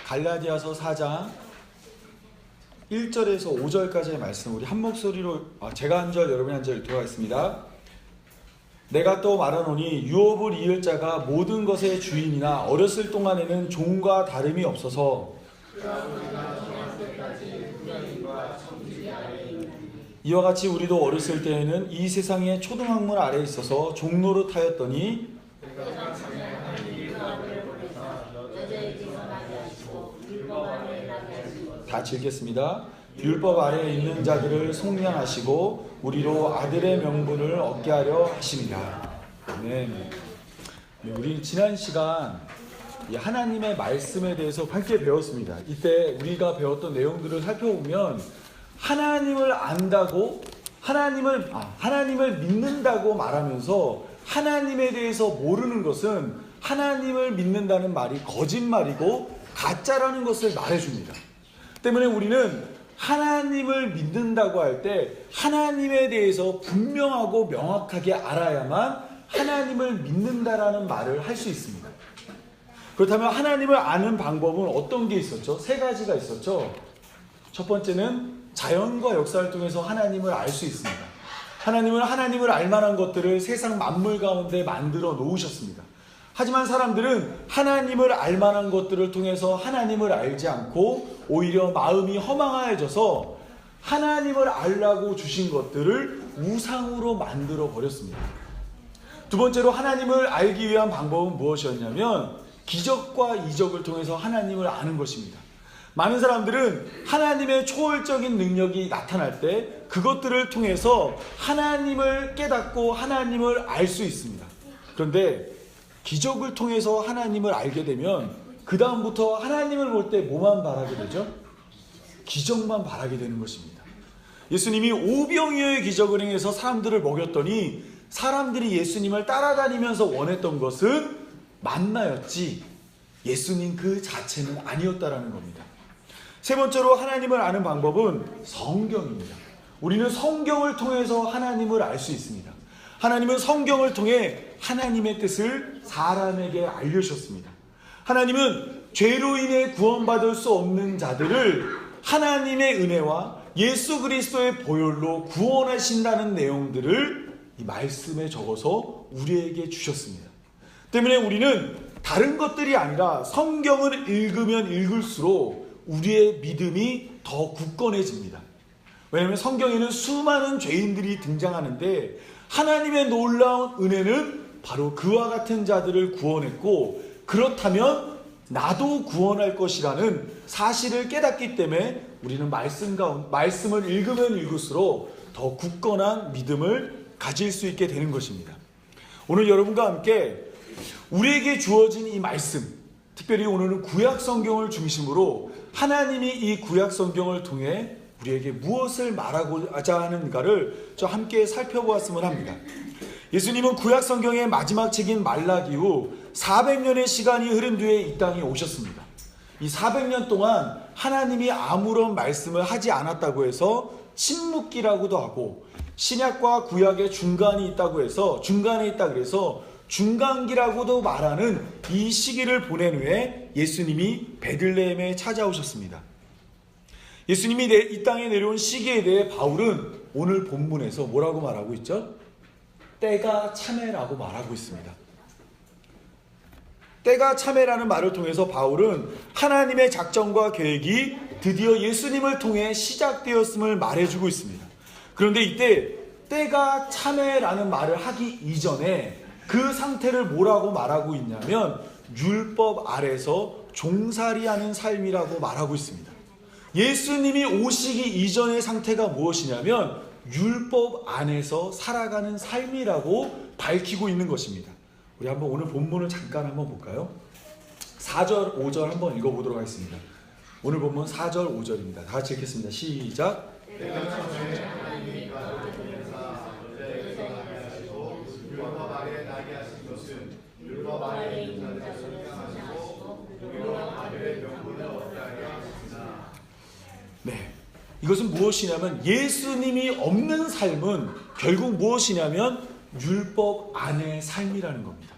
갈라디아서 4장 1절에서 5절까지의 말씀 우리 한 목소리로 제가 한 절 여러분이 한 절 읽도록 하겠습니다. 내가 또 말하노니 유업을 이을 자가 모든 것의 주인이나 어렸을 동안에는 종과 다름이 없어서 이와 같이 우리도 어렸을 때에는 이 세상의 초등학문 아래에 있어서 종노릇하였더니 같이 읽겠습니다. 율법 아래에 있는 자들을 속량하시고 우리로 아들의 명분을 얻게 하려 하십니다. 아멘. 우리 지난 시간 하나님의 말씀에 대해서 함께 배웠습니다. 이때 우리가 배웠던 내용들을 살펴보면 하나님을 안다고 하나님을 믿는다고 말하면서 하나님에 대해서 모르는 것은 하나님을 믿는다는 말이 거짓말이고 가짜라는 것을 말해줍니다. 때문에 우리는 하나님을 믿는다고 할 때 하나님에 대해서 분명하고 명확하게 알아야만 하나님을 믿는다라는 말을 할 수 있습니다. 그렇다면 하나님을 아는 방법은 어떤 게 있었죠? 세 가지가 있었죠. 첫 번째는 자연과 역사를 통해서 하나님을 알 수 있습니다. 하나님을 알만한 것들을 세상 만물 가운데 만들어 놓으셨습니다. 하지만 사람들은 하나님을 알만한 것들을 통해서 하나님을 알지 않고 오히려 마음이 허망해져서 하나님을 알라고 주신 것들을 우상으로 만들어 버렸습니다. 두 번째로 하나님을 알기 위한 방법은 무엇이었냐면 기적과 이적을 통해서 하나님을 아는 것입니다. 많은 사람들은 하나님의 초월적인 능력이 나타날 때 그것들을 통해서 하나님을 깨닫고 하나님을 알 수 있습니다. 그런데 기적을 통해서 하나님을 알게 되면 그 다음부터 하나님을 볼 때 뭐만 바라게 되죠? 기적만 바라게 되는 것입니다. 예수님이 오병이어의 기적을 행해서 사람들을 먹였더니 사람들이 예수님을 따라다니면서 원했던 것은 만나였지 예수님 그 자체는 아니었다라는 겁니다. 세 번째로 하나님을 아는 방법은 성경입니다. 우리는 성경을 통해서 하나님을 알 수 있습니다. 하나님은 성경을 통해 하나님의 뜻을 사람에게 알려주셨습니다. 하나님은 죄로 인해 구원받을 수 없는 자들을 하나님의 은혜와 예수 그리스도의 보혈로 구원하신다는 내용들을 이 말씀에 적어서 우리에게 주셨습니다. 때문에 우리는 다른 것들이 아니라 성경을 읽으면 읽을수록 우리의 믿음이 더 굳건해집니다. 왜냐하면 성경에는 수많은 죄인들이 등장하는데 하나님의 놀라운 은혜는 바로 그와 같은 자들을 구원했고 그렇다면 나도 구원할 것이라는 사실을 깨닫기 때문에 우리는 말씀을 읽으면 읽을수록 더 굳건한 믿음을 가질 수 있게 되는 것입니다. 오늘 여러분과 함께 우리에게 주어진 이 말씀, 특별히 오늘은 구약 성경을 중심으로 하나님이 이 구약 성경을 통해 우리에게 무엇을 말하고자 하는가를 저 함께 살펴보았으면 합니다. 예수님은 구약 성경의 마지막 책인 말라기 후 400년의 시간이 흐른 뒤에 이 땅에 오셨습니다. 이 400년 동안 하나님이 아무런 말씀을 하지 않았다고 해서 침묵기라고도 하고 신약과 구약의 중간에 있다 그래서 중간기라고도 말하는 이 시기를 보낸 후에 예수님이 베들레헴에 찾아오셨습니다. 예수님이 이 땅에 내려온 시기에 대해 바울은 오늘 본문에서 뭐라고 말하고 있죠? 때가 참해라고 말하고 있습니다. 때가 참해라는 말을 통해서 바울은 하나님의 작정과 계획이 드디어 예수님을 통해 시작되었음을 말해주고 있습니다. 그런데 이때 때가 참해라는 말을 하기 이전에 그 상태를 뭐라고 말하고 있냐면 율법 아래서 종살이하는 삶이라고 말하고 있습니다. 예수님이 오시기 이전의 상태가 무엇이냐면 율법 안에서 살아가는 삶이라고 밝히고 있는 것입니다. 우리 한번 오늘 본문을 잠깐 한번 볼까요? 4절, 5절 한번 읽어보도록 하겠습니다. 오늘 본문 4절, 5절입니다. 다 같이 읽겠습니다. 시작. 네, 이것은 무엇이냐면 예수님이 없는 삶은 결국 무엇이냐면 율법 안의 삶이라는 겁니다.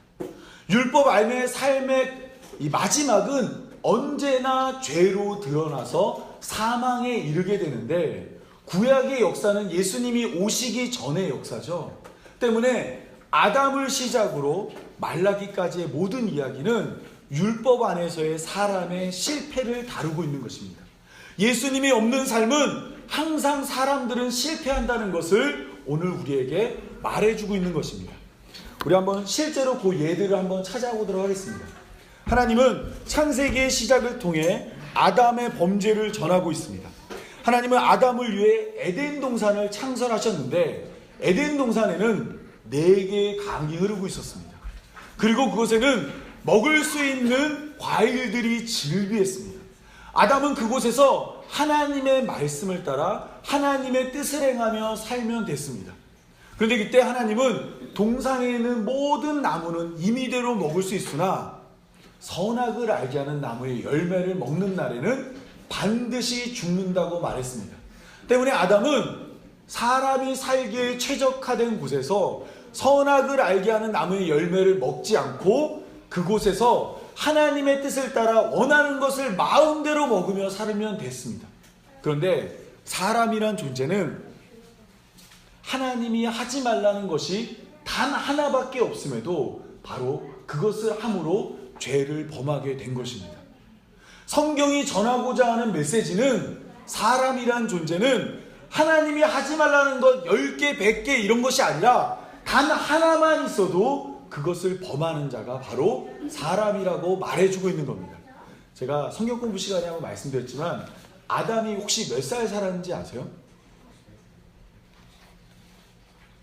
율법 아래의 삶의 이 마지막은 언제나 죄로 드러나서 사망에 이르게 되는데, 구약의 역사는 예수님이 오시기 전의 역사죠. 때문에 아담을 시작으로 말라기까지의 모든 이야기는 율법 안에서의 사람의 실패를 다루고 있는 것입니다. 예수님이 없는 삶은 항상 사람들은 실패한다는 것을 오늘 우리에게 말해주고 있는 것입니다. 우리 한번 실제로 그 예들을 한번 찾아보도록 하겠습니다. 하나님은 창세기의 시작을 통해 아담의 범죄를 전하고 있습니다. 하나님은 아담을 위해 에덴 동산을 창설하셨는데, 에덴 동산에는 4개의 강이 흐르고 있었습니다. 그리고 그곳에는 먹을 수 있는 과일들이 즐비했습니다. 아담은 그곳에서 하나님의 말씀을 따라 하나님의 뜻을 행하며 살면 됐습니다. 그런데 그때 하나님은 동산에 있는 모든 나무는 임의대로 먹을 수 있으나 선악을 알게 하는 나무의 열매를 먹는 날에는 반드시 죽는다고 말했습니다. 때문에 아담은 사람이 살기에 최적화된 곳에서 선악을 알게 하는 나무의 열매를 먹지 않고 그곳에서 하나님의 뜻을 따라 원하는 것을 마음대로 먹으며 살면 됐습니다. 그런데 사람이란 존재는 하나님이 하지 말라는 것이 단 하나밖에 없음에도 바로 그것을 함으로 죄를 범하게 된 것입니다. 성경이 전하고자 하는 메시지는 사람이란 존재는 하나님이 하지 말라는 것 10개, 100개 이런 것이 아니라 단 하나만 있어도 그것을 범하는 자가 바로 사람이라고 말해주고 있는 겁니다. 제가 성경 공부 시간에 한번 말씀드렸지만 아담이 혹시 몇 살 살았는지 아세요?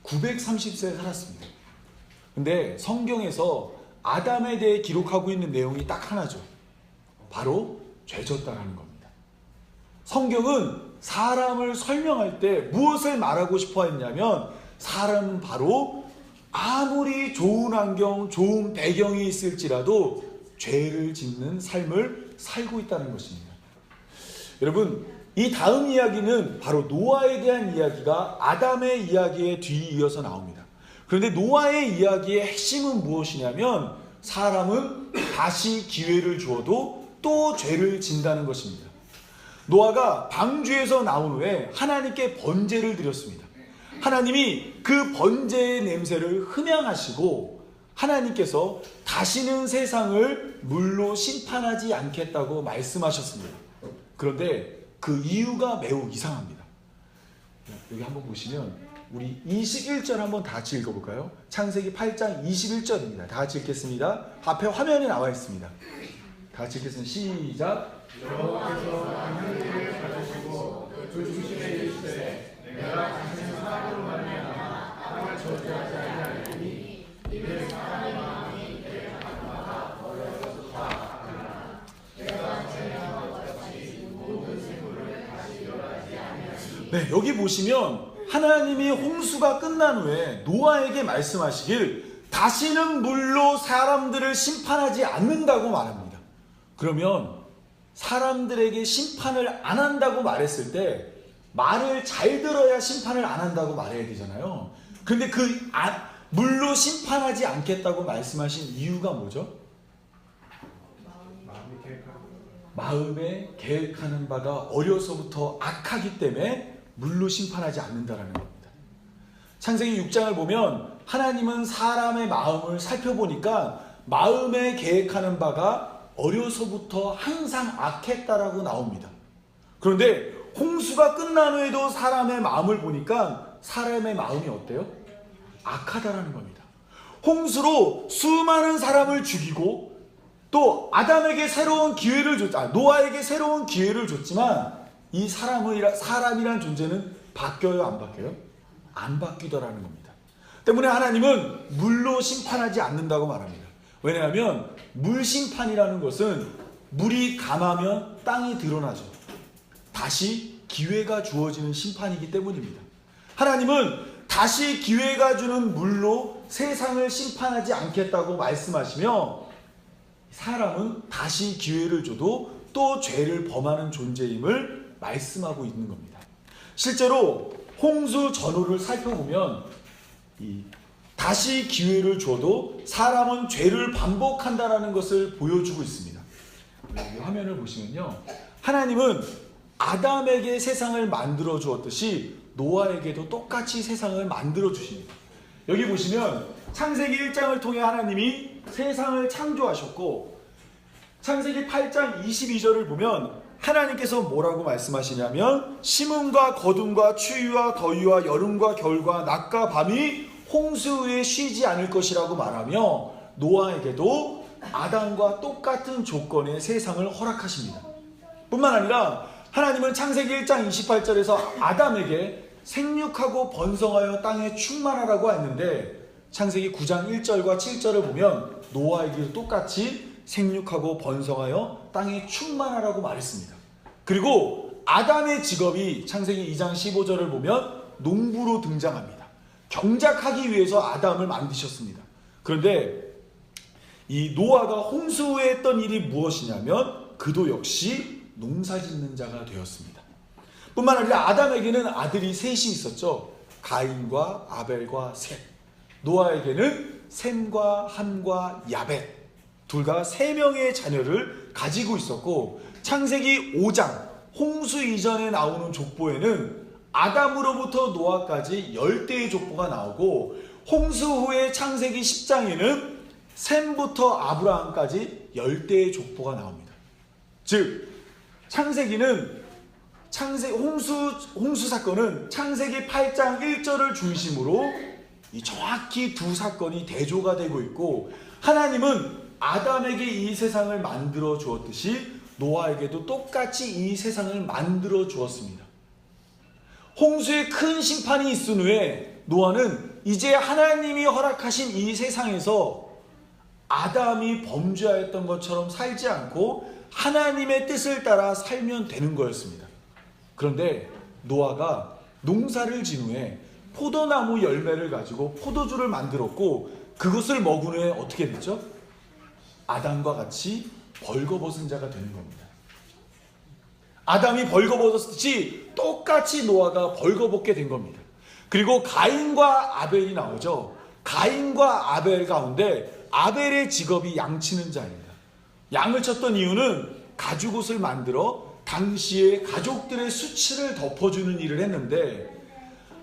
930세 살았습니다. 근데 성경에서 아담에 대해 기록하고 있는 내용이 딱 하나죠. 바로 죄졌다라는 겁니다. 성경은 사람을 설명할 때 무엇을 말하고 싶어 했냐면, 사람은 바로 아무리 좋은 환경, 좋은 배경이 있을지라도 죄를 짓는 삶을 살고 있다는 것입니다. 여러분, 이 다음 이야기는 바로 노아에 대한 이야기가 아담의 이야기에 뒤이어서 나옵니다. 그런데 노아의 이야기의 핵심은 무엇이냐면, 사람은 다시 기회를 주어도 또 죄를 진다는 것입니다. 노아가 방주에서 나온 후에 하나님께 번제를 드렸습니다. 하나님이 그 번제의 냄새를 흠양하시고 하나님께서 다시는 세상을 물로 심판하지 않겠다고 말씀하셨습니다. 그런데 그 이유가 매우 이상합니다. 여기 한번 보시면 우리 21절 한번 다 같이 읽어볼까요? 창세기 8장 21절입니다. 다 같이 읽겠습니다. 앞에 화면에 나와 있습니다. 다 같이 읽겠습니다. 시작. 여호와께서 하늘을 가지시고 조심해 이르시되 내가 당신의 사랑으로 말미암아 땅을 저주하지 아니하리니 이는 사람의 마음이 계획하는 바가 어려서부터 악하나 내가 전에와 같이 모든 생물을 다시 멸하지 아니하리니. 네, 여기 보시면 하나님이 홍수가 끝난 후에 노아에게 말씀하시길 다시는 물로 사람들을 심판하지 않는다고 말합니다. 그러면 사람들에게 심판을 안 한다고 말했을 때 말을 잘 들어야 심판을 안 한다고 말해야 되잖아요. 그런데 물로 심판하지 않겠다고 말씀하신 이유가 뭐죠? 마음에 계획하는 바가 어려서부터 악하기 때문에 물로 심판하지 않는다라는 겁니다. 창세기 6장을 보면 하나님은 사람의 마음을 살펴보니까 마음에 계획하는 바가 어려서부터 항상 악했다라고 나옵니다. 그런데 홍수가 끝난 후에도 사람의 마음을 보니까 사람의 마음이 어때요? 악하다라는 겁니다. 홍수로 수많은 사람을 죽이고 또 아담에게 새로운 기회를 노아에게 새로운 기회를 줬지만 이 사람이란 존재는 바뀌어요, 안 바뀌어요? 안 바뀌더라는 겁니다. 때문에 하나님은 물로 심판하지 않는다고 말합니다. 왜냐하면 물 심판이라는 것은 물이 감하면 땅이 드러나죠. 다시 기회가 주어지는 심판이기 때문입니다. 하나님은 다시 기회가 주는 물로 세상을 심판하지 않겠다고 말씀하시며 사람은 다시 기회를 줘도 또 죄를 범하는 존재임을 말씀하고 있는 겁니다. 실제로 홍수 전후를 살펴보면 다시 기회를 줘도 사람은 죄를 반복한다는 것을 보여주고 있습니다. 여기 화면을 보시면요, 하나님은 아담에게 세상을 만들어 주었듯이 노아에게도 똑같이 세상을 만들어 주십니다. 여기 보시면 창세기 1장을 통해 하나님이 세상을 창조하셨고, 창세기 8장 22절을 보면 하나님께서 뭐라고 말씀하시냐면, 심음과 거둠과 추위와 더위와 여름과 겨울과 낮과 밤이 홍수 위에 쉬지 않을 것이라고 말하며 노아에게도 아담과 똑같은 조건의 세상을 허락하십니다. 뿐만 아니라 하나님은 창세기 1장 28절에서 아담에게 생육하고 번성하여 땅에 충만하라고 했는데, 창세기 9장 1절과 7절을 보면 노아에게도 똑같이 생육하고 번성하여 땅에 충만하라고 말했습니다. 그리고 아담의 직업이 창세기 2장 15절을 보면 농부로 등장합니다. 경작하기 위해서 아담을 만드셨습니다. 그런데 이 노아가 홍수 후에 했던 일이 무엇이냐면 그도 역시 농사짓는 자가 되었습니다. 뿐만 아니라 아담에게는 아들이 셋이 있었죠. 가인과 아벨과 셋. 노아에게는 셈과 함과 야벳, 둘과 3명의 자녀를 가지고 있었고, 창세기 5장 홍수 이전에 나오는 족보에는 아담으로부터 노아까지 10대의 족보가 나오고, 홍수 후에 창세기 10장에는 셈부터 아브라함까지 10대의 족보가 나옵니다. 즉 홍수 사건은 창세기 8장 1절을 중심으로 이 정확히 두 사건이 대조가 되고 있고, 하나님은 아담에게 이 세상을 만들어 주었듯이 노아에게도 똑같이 이 세상을 만들어 주었습니다. 홍수의 큰 심판이 있은 후에 노아는 이제 하나님이 허락하신 이 세상에서 아담이 범죄하였던 것처럼 살지 않고 하나님의 뜻을 따라 살면 되는 거였습니다. 그런데 노아가 농사를 지은 후에 포도나무 열매를 가지고 포도주를 만들었고, 그것을 먹은 후에 어떻게 됐죠? 아담과 같이 벌거벗은 자가 되는 겁니다. 아담이 벌거벗었듯이 똑같이 노아가 벌거벗게 된 겁니다. 그리고 가인과 아벨이 나오죠. 가인과 아벨 가운데 아벨의 직업이 양치는 자입니다. 양을 쳤던 이유는 가죽옷을 만들어 당시에 가족들의 수치를 덮어주는 일을 했는데,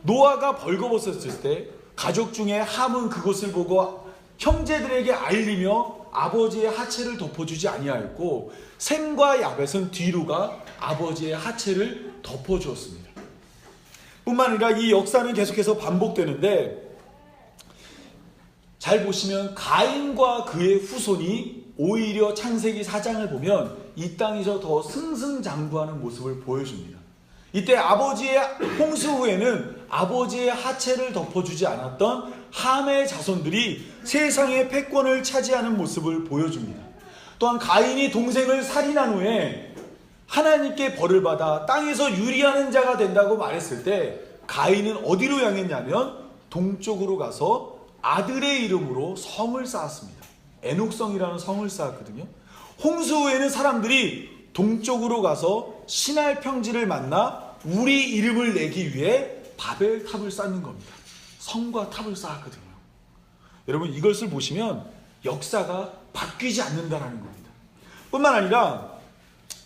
노아가 벌거벗었을 때 가족 중에 함은 그것을 보고 형제들에게 알리며 아버지의 하체를 덮어주지 아니하였고, 셈과 야벳은 뒤로가 아버지의 하체를 덮어주었습니다. 뿐만 아니라 이 역사는 계속해서 반복되는데, 잘 보시면 가인과 그의 후손이 오히려 창세기 4장을 보면 이 땅에서 더 승승장구하는 모습을 보여줍니다. 이때 아버지의 홍수 후에는 아버지의 하체를 덮어주지 않았던 함의 자손들이 세상의 패권을 차지하는 모습을 보여줍니다. 또한 가인이 동생을 살인한 후에 하나님께 벌을 받아 땅에서 유리하는 자가 된다고 말했을 때 가인은 어디로 향했냐면 동쪽으로 가서 아들의 이름으로 성을 쌓았습니다. 에녹성이라는 성을 쌓았거든요. 홍수 후에는 사람들이 동쪽으로 가서 시날 평지를 만나 우리 이름을 내기 위해 바벨탑을 쌓는 겁니다. 성과 탑을 쌓았거든요. 여러분, 이것을 보시면 역사가 바뀌지 않는다는 겁니다. 뿐만 아니라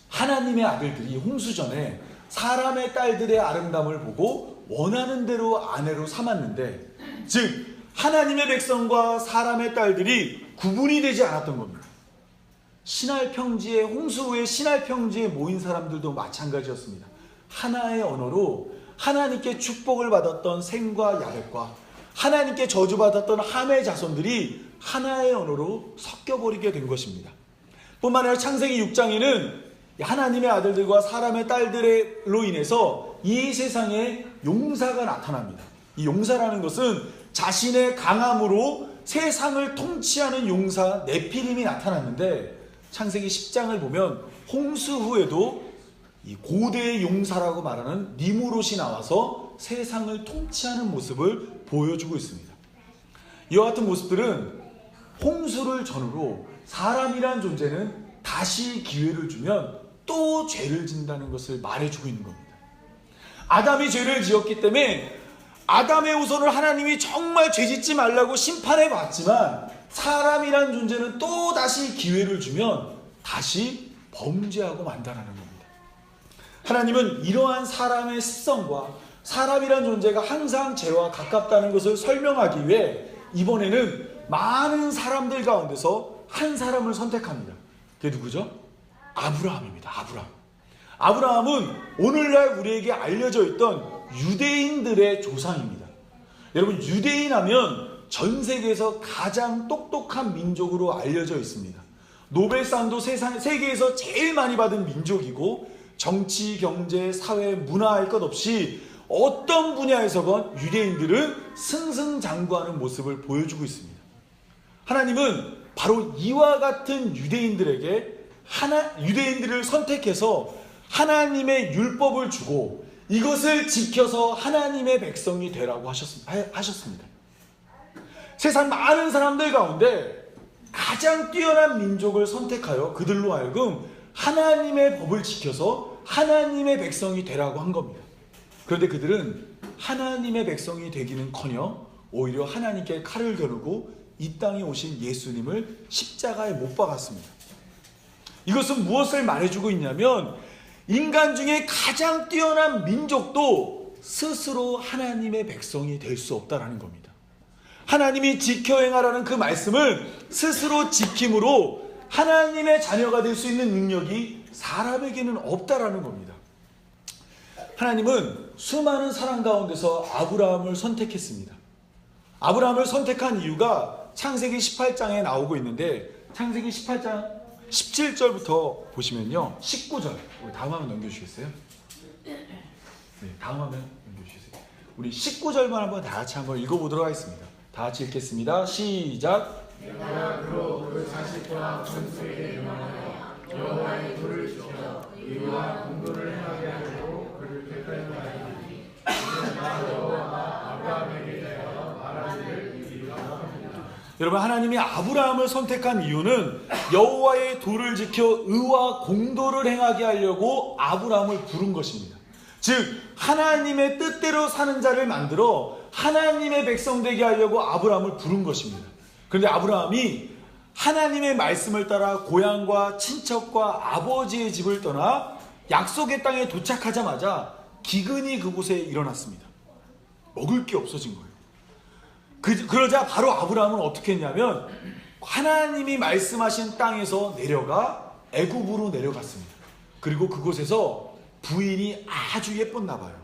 하나님의 아들들이 홍수 전에 사람의 딸들의 아름다움을 보고 원하는 대로 아내로 삼았는데, 즉 하나님의 백성과 사람의 딸들이 구분이 되지 않았던 겁니다. 시날 평지에, 홍수 후에 시날 평지에 모인 사람들도 마찬가지였습니다. 하나의 언어로 하나님께 축복을 받았던 셈과 야벳과 하나님께 저주받았던 함의 자손들이 하나의 언어로 섞여버리게 된 것입니다. 뿐만 아니라 창세기 6장에는 하나님의 아들들과 사람의 딸들로 인해서 이 세상에 용사가 나타납니다. 이 용사라는 것은 자신의 강함으로 세상을 통치하는 용사 네피림이 나타났는데, 창세기 10장을 보면 홍수 후에도 이 고대의 용사라고 말하는 니무롯이 나와서 세상을 통치하는 모습을 보여주고 있습니다. 이와 같은 모습들은 홍수를 전후로 사람이란 존재는 다시 기회를 주면 또 죄를 짓는다는 것을 말해주고 있는 겁니다. 아담이 죄를 지었기 때문에 아담의 후손을 하나님이 정말 죄짓지 말라고 심판해 봤지만 사람이란 존재는 또 다시 기회를 주면 다시 범죄하고 만다라는 겁니다. 하나님은 이러한 사람의 습성과 사람이란 존재가 항상 죄와 가깝다는 것을 설명하기 위해 이번에는 많은 사람들 가운데서 한 사람을 선택합니다. 그게 누구죠? 아브라함입니다. 아브라함은 오늘날 우리에게 알려져 있던 유대인들의 조상입니다. 여러분, 유대인 하면 전 세계에서 가장 똑똑한 민족으로 알려져 있습니다. 노벨상도 세계에서 제일 많이 받은 민족이고 정치, 경제, 사회, 문화 할 것 없이 어떤 분야에서건 유대인들은 승승장구하는 모습을 보여주고 있습니다. 하나님은 바로 이와 같은 유대인들을 선택해서 하나님의 율법을 주고 이것을 지켜서 하나님의 백성이 되라고 하셨습니다. 세상 많은 사람들 가운데 가장 뛰어난 민족을 선택하여 그들로 하여금 하나님의 법을 지켜서 하나님의 백성이 되라고 한 겁니다. 그런데 그들은 하나님의 백성이 되기는커녕 오히려 하나님께 칼을 겨누고 이 땅에 오신 예수님을 십자가에 못 박았습니다. 이것은 무엇을 말해주고 있냐면 인간 중에 가장 뛰어난 민족도 스스로 하나님의 백성이 될 수 없다라는 겁니다. 하나님이 지켜 행하라는 그 말씀을 스스로 지킴으로 하나님의 자녀가 될 수 있는 능력이 사람에게는 없다라는 겁니다. 하나님은 수많은 사람 가운데서 아브라함을 선택했습니다. 아브라함을 선택한 이유가 창세기 18장에 나오고 있는데 창세기 18장 17절부터 보시면요. 19절. 우리 다음 화면 넘겨주시겠어요? 네, 다음 화면 넘겨주시겠어요? 우리 19절만 다 같이 한번 읽어보도록 하겠습니다. 다 같이 읽겠습니다. 시작. 내가 그로 그 자식과 전수에게 명하여 여호와의 도를 지켜 의와 공도를 행하게 하려고 그를 택하였나니 이는 나 여호와가 아브라함에게 대하여 말하기를 이루리라 합니다. 여러분, 하나님이 아브라함을 선택한 이유는 여호와의 도를 지켜 의와 공도를 행하게 하려고 아브라함을 부른 것입니다. 즉 하나님의 뜻대로 사는 자를 만들어 하나님의 백성 되게 하려고 아브라함을 부른 것입니다. 그런데 아브라함이 하나님의 말씀을 따라 고향과 친척과 아버지의 집을 떠나 약속의 땅에 도착하자마자 기근이 그곳에 일어났습니다. 먹을 게 없어진 거예요. 그러자 바로 아브라함은 어떻게 했냐면 하나님이 말씀하신 땅에서 내려가 애굽으로 내려갔습니다. 그리고 그곳에서 부인이 아주 예뻤나 봐요.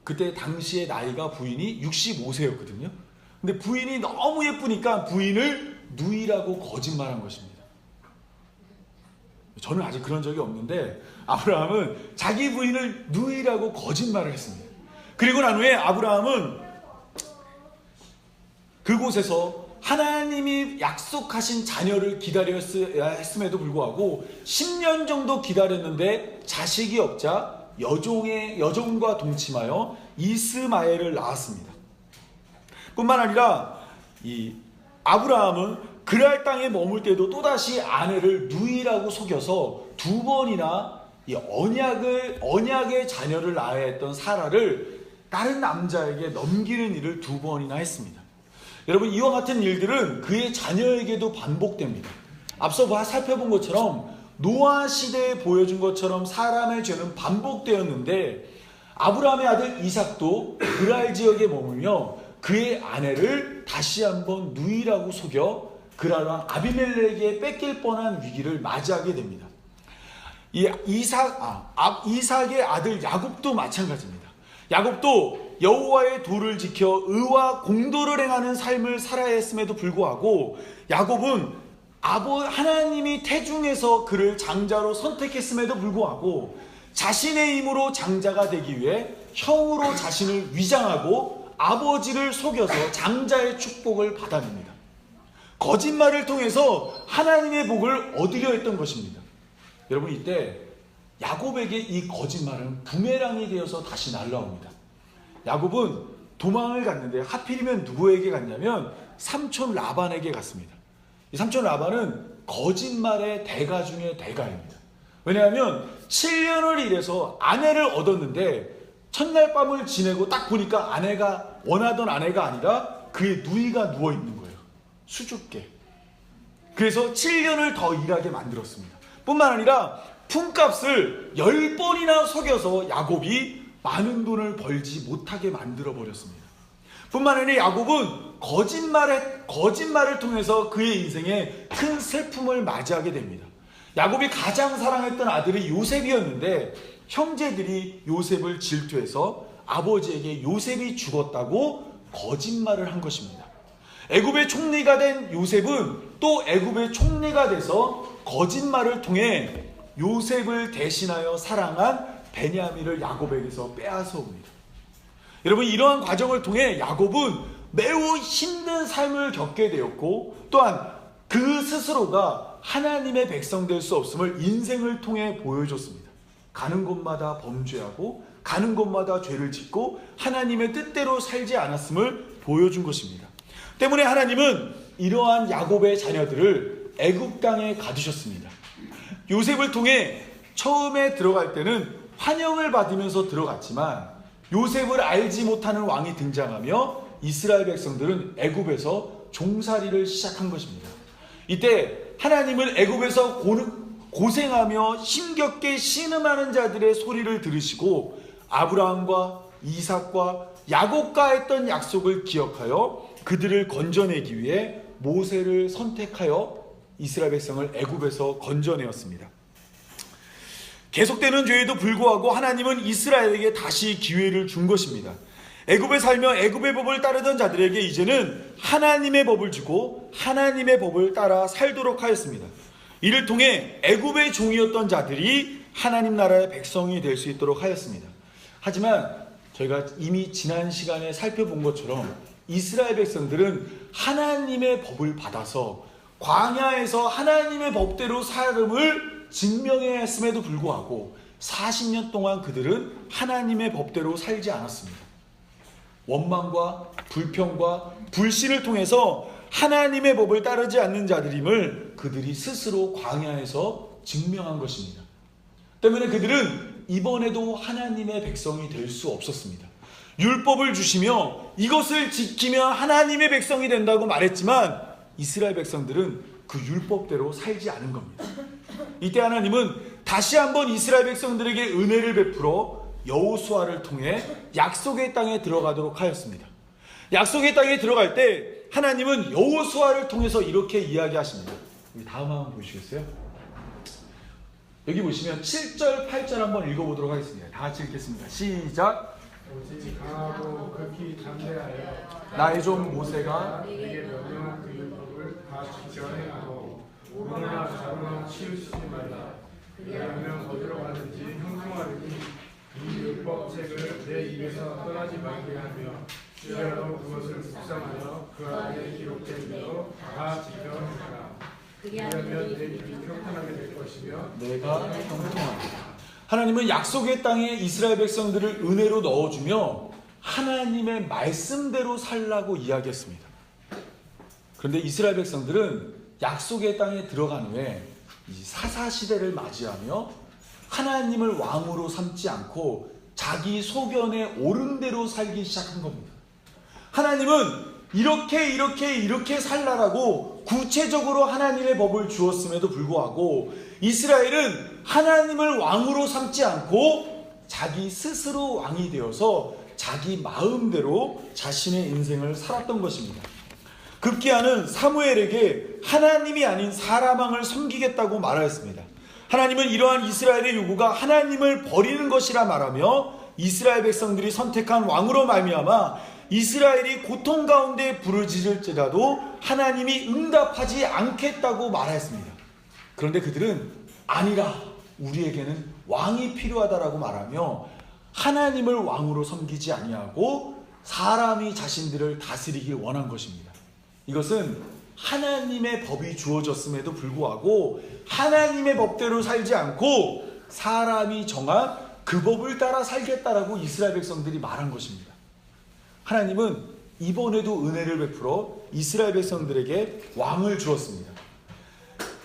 그때 당시의 나이가 부인이 65세였거든요. 근데 부인이 너무 예쁘니까 부인을 누이라고 거짓말한 것입니다. 저는 아직 그런 적이 없는데 아브라함은 자기 부인을 누이라고 거짓말을 했습니다. 그리고 난 후에 아브라함은 그곳에서 하나님이 약속하신 자녀를 기다려야 했음에도 불구하고 10년 정도 기다렸는데 자식이 없자 여종과 동침하여 이스마엘을 낳았습니다. 뿐만 아니라 이 아브라함은 그랄 땅에 머물 때도 또다시 아내를 누이라고 속여서 두 번이나 이 언약의 자녀를 낳아야 했던 사라를 다른 남자에게 넘기는 일을 두 번이나 했습니다. 여러분, 이와 같은 일들은 그의 자녀에게도 반복됩니다. 앞서 살펴본 것처럼 노아 시대에 보여준 것처럼 사람의 죄는 반복되었는데 아브라함의 아들 이삭도 그랄 지역에 머물며 그의 아내를 다시 한번 누이라고 속여 그랄 왕 아비멜렉에게 뺏길 뻔한 위기를 맞이하게 됩니다. 이삭의 아들 야곱도 마찬가지입니다. 야곱도 여호와의 도를 지켜 의와 공도를 행하는 삶을 살아야 했음에도 불구하고 야곱은 하나님이 태중에서 그를 장자로 선택했음에도 불구하고 자신의 힘으로 장자가 되기 위해 형으로 자신을 위장하고 아버지를 속여서 장자의 축복을 받아냅니다. 거짓말을 통해서 하나님의 복을 얻으려 했던 것입니다. 여러분, 이때 야곱에게 이 거짓말은 부메랑이 되어서 다시 날라옵니다. 야곱은 도망을 갔는데 하필이면 누구에게 갔냐면 삼촌 라반에게 갔습니다. 이 삼촌 라반은 거짓말의 대가 중의 대가입니다. 왜냐하면 7년을 일해서 아내를 얻었는데 첫날 밤을 지내고 딱 보니까 아내가 원하던 아내가 아니라 그의 누이가 누워 있는 거예요. 수줍게. 그래서 7년을 더 일하게 만들었습니다. 뿐만 아니라 품값을 10번이나 속여서 야곱이 많은 돈을 벌지 못하게 만들어 버렸습니다. 뿐만 아니라 야곱은 거짓말을 통해서 그의 인생에 큰 슬픔을 맞이하게 됩니다. 야곱이 가장 사랑했던 아들이 요셉이었는데 형제들이 요셉을 질투해서 아버지에게 요셉이 죽었다고 거짓말을 한 것입니다. 애굽의 총리가 된 요셉은 또 애굽의 총리가 돼서 거짓말을 통해 요셉을 대신하여 사랑한 베냐민을 야곱에게서 빼앗아 옵니다. 여러분, 이러한 과정을 통해 야곱은 매우 힘든 삶을 겪게 되었고 또한 그 스스로가 하나님의 백성 될 수 없음을 인생을 통해 보여줬습니다. 가는 곳마다 범죄하고 가는 곳마다 죄를 짓고 하나님의 뜻대로 살지 않았음을 보여준 것입니다. 때문에 하나님은 이러한 야곱의 자녀들을 애굽 땅에 가두셨습니다. 요셉을 통해 처음에 들어갈 때는 환영을 받으면서 들어갔지만 요셉을 알지 못하는 왕이 등장하며 이스라엘 백성들은 애굽에서 종살이를 시작한 것입니다. 이때 하나님은 애굽에서 고생하며 힘겹게 신음하는 자들의 소리를 들으시고 아브라함과 이삭과 야곱과 했던 약속을 기억하여 그들을 건져내기 위해 모세를 선택하여 이스라엘 백성을 애굽에서 건져내었습니다. 계속되는 죄에도 불구하고 하나님은 이스라엘에게 다시 기회를 준 것입니다. 애굽에 살며 애굽의 법을 따르던 자들에게 이제는 하나님의 법을 주고 하나님의 법을 따라 살도록 하였습니다. 이를 통해 애굽의 종이었던 자들이 하나님 나라의 백성이 될 수 있도록 하였습니다. 하지만 저희가 이미 지난 시간에 살펴본 것처럼 이스라엘 백성들은 하나님의 법을 받아서 광야에서 하나님의 법대로 삶을 증명해야 했음에도 불구하고 40년 동안 그들은 하나님의 법대로 살지 않았습니다. 원망과 불평과 불신을 통해서 하나님의 법을 따르지 않는 자들임을 그들이 스스로 광야에서 증명한 것입니다. 때문에 그들은 이번에도 하나님의 백성이 될 수 없었습니다. 율법을 주시며 이것을 지키면 하나님의 백성이 된다고 말했지만 이스라엘 백성들은 그 율법대로 살지 않은 겁니다. 이때 하나님은 다시 한번 이스라엘 백성들에게 은혜를 베풀어 여호수아를 통해 약속의 땅에 들어가도록 하였습니다. 약속의 땅에 들어갈 때 하나님은 여호수아를 통해서 이렇게 이야기하십니다. 우리 다음 한번 보시겠어요? 여기 보시면 7절, 8절 한번 읽어보도록 하겠습니다. 다 같이 읽겠습니다. 시작. 오직 강하고 극히 담대하여 나의 종 모세가 내게 명령한 그 율법을 다 지켜 행하고 오르나 좌우나 치우치지 말라. 그리하면 어디로 가든지 형통하리니 이 율법책을 내 입에서 떠나지 말게 하며 주야로 그것을 묵상하여 그 안에 기록된 대로 다 지켜 행하라. 그리하면 내 길이 평탄하게 될 것이며 내가 형통하리라. 하나님은 약속의 땅에 이스라엘 백성들을 은혜로 넣어주며 하나님의 말씀대로 살라고 이야기했습니다. 그런데 이스라엘 백성들은 약속의 땅에 들어간 후에 사사시대를 맞이하며 하나님을 왕으로 삼지 않고 자기 소견에 옳은 대로 살기 시작한 겁니다. 하나님은 이렇게 살라라고 구체적으로 하나님의 법을 주었음에도 불구하고 이스라엘은 하나님을 왕으로 삼지 않고 자기 스스로 왕이 되어서 자기 마음대로 자신의 인생을 살았던 것입니다. 급기야는 사무엘에게 하나님이 아닌 사람왕을 섬기겠다고 말하였습니다. 하나님은 이러한 이스라엘의 요구가 하나님을 버리는 것이라 말하며 이스라엘 백성들이 선택한 왕으로 말미암아 이스라엘이 고통 가운데 부르짖을지라도 하나님이 응답하지 않겠다고 말하였습니다. 그런데 그들은 아니라 우리에게는 왕이 필요하다라고 말하며 하나님을 왕으로 섬기지 아니하고 사람이 자신들을 다스리길 원한 것입니다. 이것은 하나님의 법이 주어졌음에도 불구하고 하나님의 법대로 살지 않고 사람이 정한 그 법을 따라 살겠다라고 이스라엘 백성들이 말한 것입니다. 하나님은 이번에도 은혜를 베풀어 이스라엘 백성들에게 왕을 주었습니다.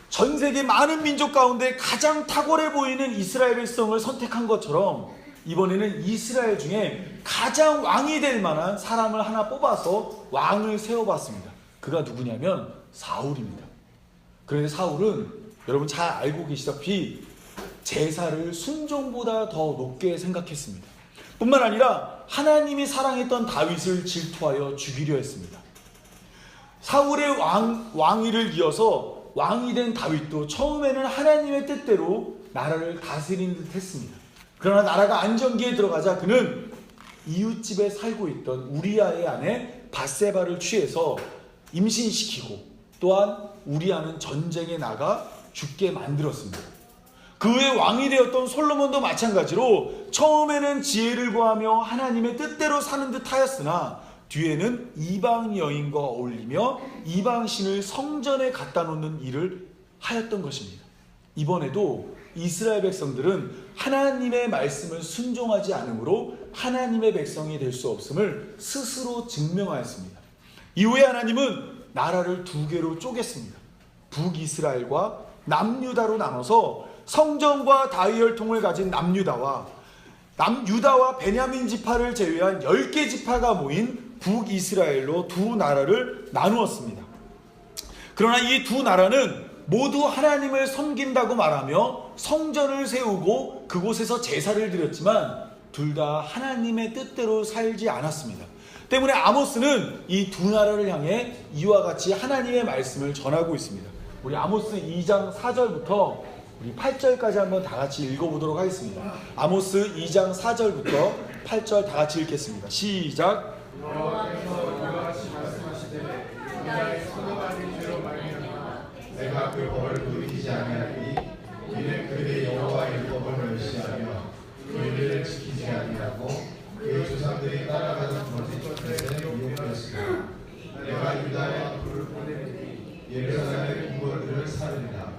전 세계 많은 민족 가운데 가장 탁월해 보이는 이스라엘 백성을 선택한 것처럼 이번에는 이스라엘 중에 가장 왕이 될 만한 사람을 하나 뽑아서 왕을 세워봤습니다. 그가 누구냐면 사울입니다. 그런데 사울은 여러분 잘 알고 계시다시피 제사를 순종보다 더 높게 생각했습니다. 뿐만 아니라 하나님이 사랑했던 다윗을 질투하여 죽이려 했습니다. 사울의 왕위를 이어서 왕이 된 다윗도 처음에는 하나님의 뜻대로 나라를 다스리는 듯 했습니다. 그러나 나라가 안정기에 들어가자 그는 이웃집에 살고 있던 우리아의 아내 밧세바를 취해서 임신시키고 또한 우리아는 전쟁에 나가 죽게 만들었습니다. 그 후에 왕이 되었던 솔로몬도 마찬가지로 처음에는 지혜를 구하며 하나님의 뜻대로 사는 듯 하였으나 뒤에는 이방 여인과 어울리며 이방신을 성전에 갖다 놓는 일을 하였던 것입니다. 이번에도 이스라엘 백성들은 하나님의 말씀을 순종하지 않으므로 하나님의 백성이 될 수 없음을 스스로 증명하였습니다. 이후에 하나님은 나라를 두 개로 쪼갰습니다. 북이스라엘과 남유다로 나눠서 성전과 다윗 혈통을 가진 남유다와 베냐민 지파를 제외한 10개 지파가 모인 북이스라엘로 두 나라를 나누었습니다. 그러나 이 두 나라는 모두 하나님을 섬긴다고 말하며 성전을 세우고 그곳에서 제사를 드렸지만 둘 다 하나님의 뜻대로 살지 않았습니다. 때문에 아모스는 이 두 나라를 향해 이와 같이 하나님의 말씀을 전하고 있습니다. 우리 아모스 2장 4절부터 우리 8절까지 한번 다 같이 읽어보도록 하겠습니다. 아모스 2장 4절부터 8절 다 같이 읽겠습니다. 시작. 여호와께서 이와 같이 말씀하시되 유다의 선어가진 죄로 말미암아 내가 그 법을 돌이키지 아니하리니 이는 그들의 여호와의 율법을 멸시하며 그 일을 지키지 아니하고 그 조상들이 따라가던 거짓 족들에 미혹하였으나 내가 유다에 불을 보내리니 예루살렘의 궁궐들을 사르리라.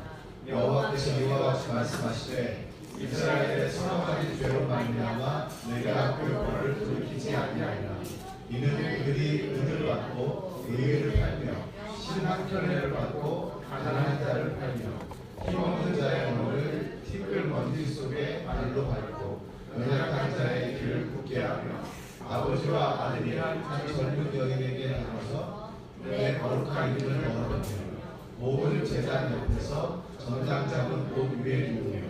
여호와께서 이와 같이 말씀하시되 이스라엘의 선어가진 죄로 말미암아 내가 그 법을 돌이키지 아니하리라. 이는 그들이 은을 받고 의를 팔며 신학견례를 받고 가난한 자를 팔며 힘없는 자의 언어를 티끌 먼지 속에 발로 밟고 연약한 자의 길을 굳게 하며 아버지와 아들이란 한 젊은 여인에게 나눠서 내 거룩한 이름을 얻어내며 모든 제단 옆에서 전장 잡은 옷 위에 누우며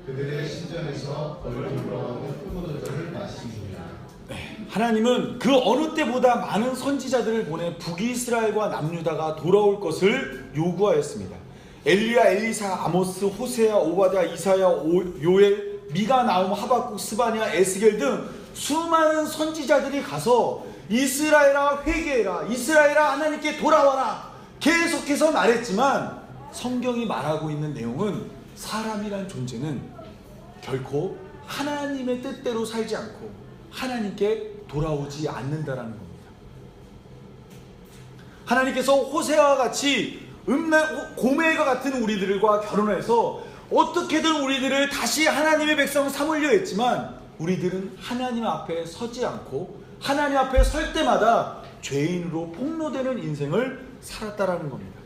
그들의 신전에서 얼굴로 얻은 포도주를 마십니다. 하나님은 그 어느 때보다 많은 선지자들을 보내 북이스라엘과 남유다가 돌아올 것을 요구하였습니다. 엘리야, 엘리사, 아모스, 호세아, 오바댜, 이사야, 요엘, 미가, 나움, 하박국, 스바냐, 에스겔 등 수많은 선지자들이 가서 이스라엘아 회개해라, 이스라엘아 하나님께 돌아와라 계속해서 말했지만 성경이 말하고 있는 내용은 사람이란 존재는 결코 하나님의 뜻대로 살지 않고 하나님께 돌아오지 않는다라는 겁니다. 하나님께서 호세아와 같이 고멜과 같은 우리들과 결혼해서 어떻게든 우리들을 다시 하나님의 백성 삼으려 했지만 우리들은 하나님 앞에 서지 않고 하나님 앞에 설 때마다 죄인으로 폭로되는 인생을 살았다라는 겁니다.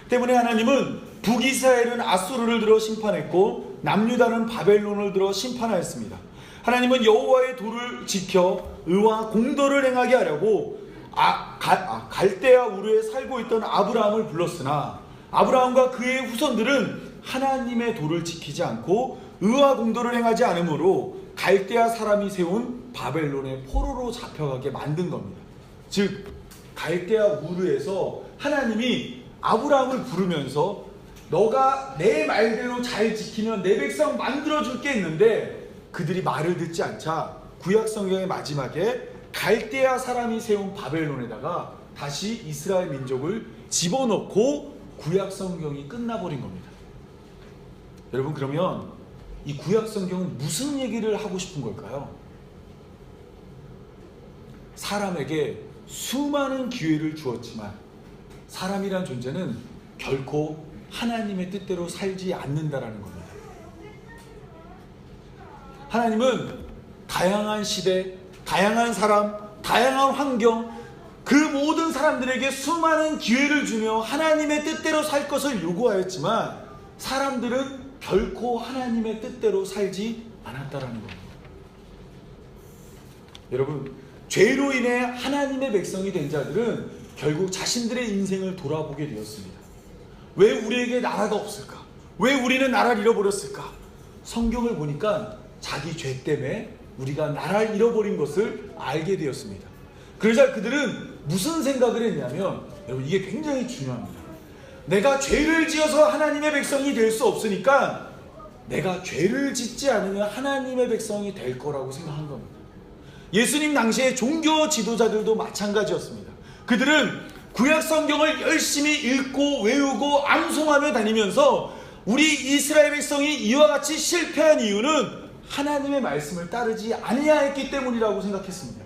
때문에 하나님은 북이스라엘은 아수르를 들어 심판했고 남유다는 바벨론을 들어 심판하였습니다. 하나님은 여호와의 도를 지켜 의와 공도를 행하게 하려고 갈대아 우르에 살고 있던 아브라함을 불렀으나 아브라함과 그의 후손들은 하나님의 도를 지키지 않고 의와 공도를 행하지 않으므로 갈대아 사람이 세운 바벨론의 포로로 잡혀가게 만든 겁니다. 즉 갈대아 우르에서 하나님이 아브라함을 부르면서 너가 내 말대로 잘 지키면 내 백성 만들어줄게 했는데 그들이 말을 듣지 않자 구약 성경의 마지막에 갈대아 사람이 세운 바벨론에다가 다시 이스라엘 민족을 집어넣고 구약 성경이 끝나버린 겁니다. 여러분 그러면 이 구약 성경은 무슨 얘기를 하고 싶은 걸까요? 사람에게 수많은 기회를 주었지만 사람이란 존재는 결코 하나님의 뜻대로 살지 않는다라는 겁니다. 하나님은 다양한 시대, 다양한 사람, 다양한 환경, 그 모든 사람들에게 수많은 기회를 주며 하나님의 뜻대로 살 것을 요구하였지만 사람들은 결코 하나님의 뜻대로 살지 않았다라는 겁니다. 여러분, 죄로 인해 하나님의 백성이 된 자들은 결국 자신들의 인생을 돌아보게 되었습니다. 왜 우리에게 나라가 없을까? 왜 우리는 나라를 잃어버렸을까? 성경을 보니까 자기 죄 때문에 우리가 나라를 잃어버린 것을 알게 되었습니다. 그러자 그들은 무슨 생각을 했냐면, 여러분, 이게 굉장히 중요합니다. 내가 죄를 지어서 하나님의 백성이 될 수 없으니까 내가 죄를 짓지 않으면 하나님의 백성이 될 거라고 생각한 겁니다. 예수님 당시에 종교 지도자들도 마찬가지였습니다. 그들은 구약 성경을 열심히 읽고 외우고 암송하며 다니면서 우리 이스라엘 백성이 이와 같이 실패한 이유는 하나님의 말씀을 따르지 아니하였기 때문이라고 생각했습니다.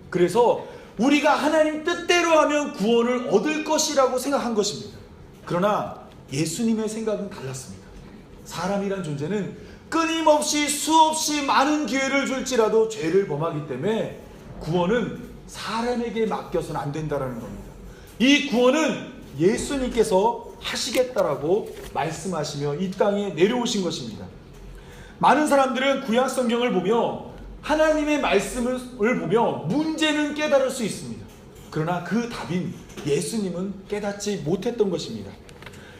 그래서 우리가 하나님 뜻대로 하면 구원을 얻을 것이라고 생각한 것입니다. 그러나 예수님의 생각은 달랐습니다. 사람이란 존재는 끊임없이 수없이 많은 기회를 줄지라도 죄를 범하기 때문에 구원은 사람에게 맡겨서는 안 된다는 겁니다. 이 구원은 예수님께서 하시겠다라고 말씀하시며 이 땅에 내려오신 것입니다. 많은 사람들은 구약 성경을 보며 하나님의 말씀을 보며 문제는 깨달을 수 있습니다. 그러나 그 답인 예수님은 깨닫지 못했던 것입니다.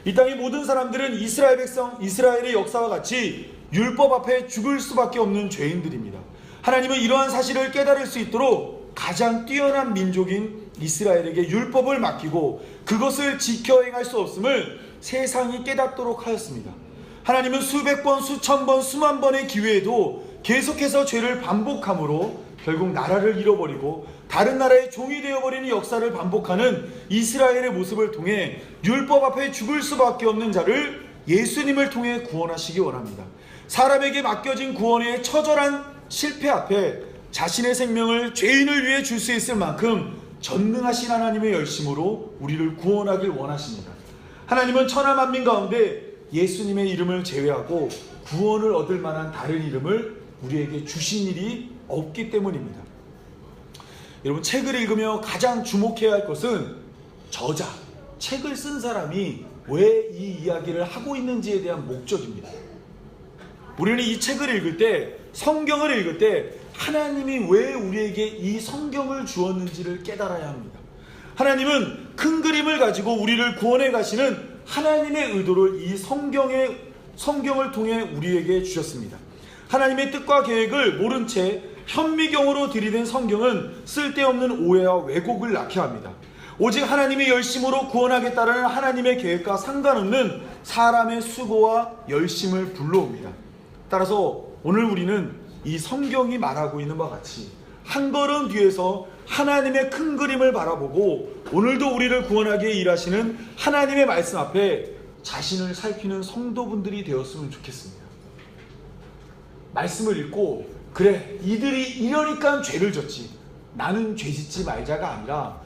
이 땅의 모든 사람들은 이스라엘 백성, 이스라엘의 역사와 같이 율법 앞에 죽을 수밖에 없는 죄인들입니다. 하나님은 이러한 사실을 깨달을 수 있도록 가장 뛰어난 민족인 이스라엘에게 율법을 맡기고 그것을 지켜 행할 수 없음을 세상이 깨닫도록 하였습니다. 하나님은 수백 번, 수천 번, 수만 번의 기회에도 계속해서 죄를 반복함으로 결국 나라를 잃어버리고 다른 나라의 종이 되어버리는 역사를 반복하는 이스라엘의 모습을 통해 율법 앞에 죽을 수밖에 없는 자를 예수님을 통해 구원하시기 원합니다. 사람에게 맡겨진 구원의 처절한 실패 앞에 자신의 생명을 죄인을 위해 줄 수 있을 만큼 전능하신 하나님의 열심으로 우리를 구원하길 원하십니다. 하나님은 천하 만민 가운데 예수님의 이름을 제외하고 구원을 얻을 만한 다른 이름을 우리에게 주신 일이 없기 때문입니다. 여러분, 책을 읽으며 가장 주목해야 할 것은 저자, 책을 쓴 사람이 왜 이 이야기를 하고 있는지에 대한 목적입니다. 우리는 이 책을 읽을 때, 성경을 읽을 때 하나님이 왜 우리에게 이 성경을 주었는지를 깨달아야 합니다. 하나님은 큰 그림을 가지고 우리를 구원해 가시는 하나님의 의도를 이 성경을 통해 우리에게 주셨습니다. 하나님의 뜻과 계획을 모른 채 현미경으로 들이댄 성경은 쓸데없는 오해와 왜곡을 낳게 합니다. 오직 하나님의 열심으로 구원하겠다는 하나님의 계획과 상관없는 사람의 수고와 열심을 불러옵니다. 따라서 오늘 우리는 이 성경이 말하고 있는 바와 같이 한 걸음 뒤에서 하나님의 큰 그림을 바라보고 오늘도 우리를 구원하기 위해 일하시는 하나님의 말씀 앞에 자신을 살피는 성도분들이 되었으면 좋겠습니다. 말씀을 읽고 그래, 이들이 이러니까 죄를 졌지, 나는 죄 짓지 말자가 아니라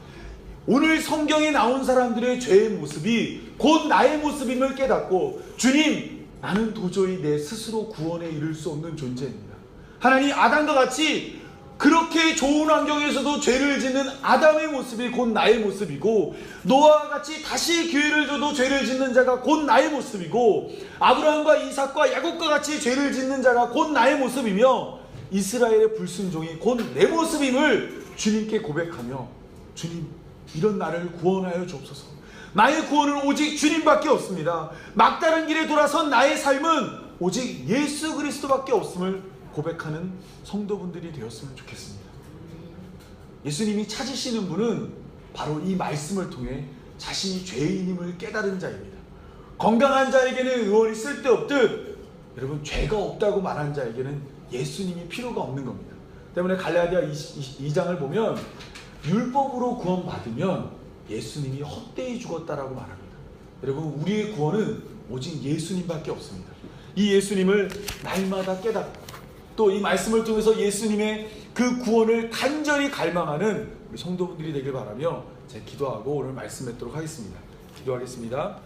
오늘 성경에 나온 사람들의 죄의 모습이 곧 나의 모습임을 깨닫고, 주님, 나는 도저히 내 스스로 구원에 이를 수 없는 존재입니다. 하나님, 아담과 같이 그렇게 좋은 환경에서도 죄를 짓는 아담의 모습이 곧 나의 모습이고, 노아와 같이 다시 기회를 줘도 죄를 짓는 자가 곧 나의 모습이고, 아브라함과 이삭과 야곱과 같이 죄를 짓는 자가 곧 나의 모습이며, 이스라엘의 불순종이 곧 내 모습임을 주님께 고백하며, 주님, 이런 나를 구원하여 주옵소서. 나의 구원은 오직 주님밖에 없습니다. 막다른 길에 돌아선 나의 삶은 오직 예수 그리스도밖에 없음을 고백하는 성도분들이 되었으면 좋겠습니다. 예수님이 찾으시는 분은 바로 이 말씀을 통해 자신이 죄인임을 깨달은 자입니다. 건강한 자에게는 의원이 쓸데없듯 여러분, 죄가 없다고 말한 자에게는 예수님이 필요가 없는 겁니다. 때문에 갈라디아 2장을 보면 율법으로 구원받으면 예수님이 헛되이 죽었다라고 말합니다. 여러분, 우리의 구원은 오직 예수님밖에 없습니다. 이 예수님을 날마다 깨닫고 또 이 말씀을 통해서 예수님의 그 구원을 간절히 갈망하는 우리 성도분들이 되길 바라며 제가 기도하고 오늘 말씀 맺도록 하겠습니다. 기도하겠습니다.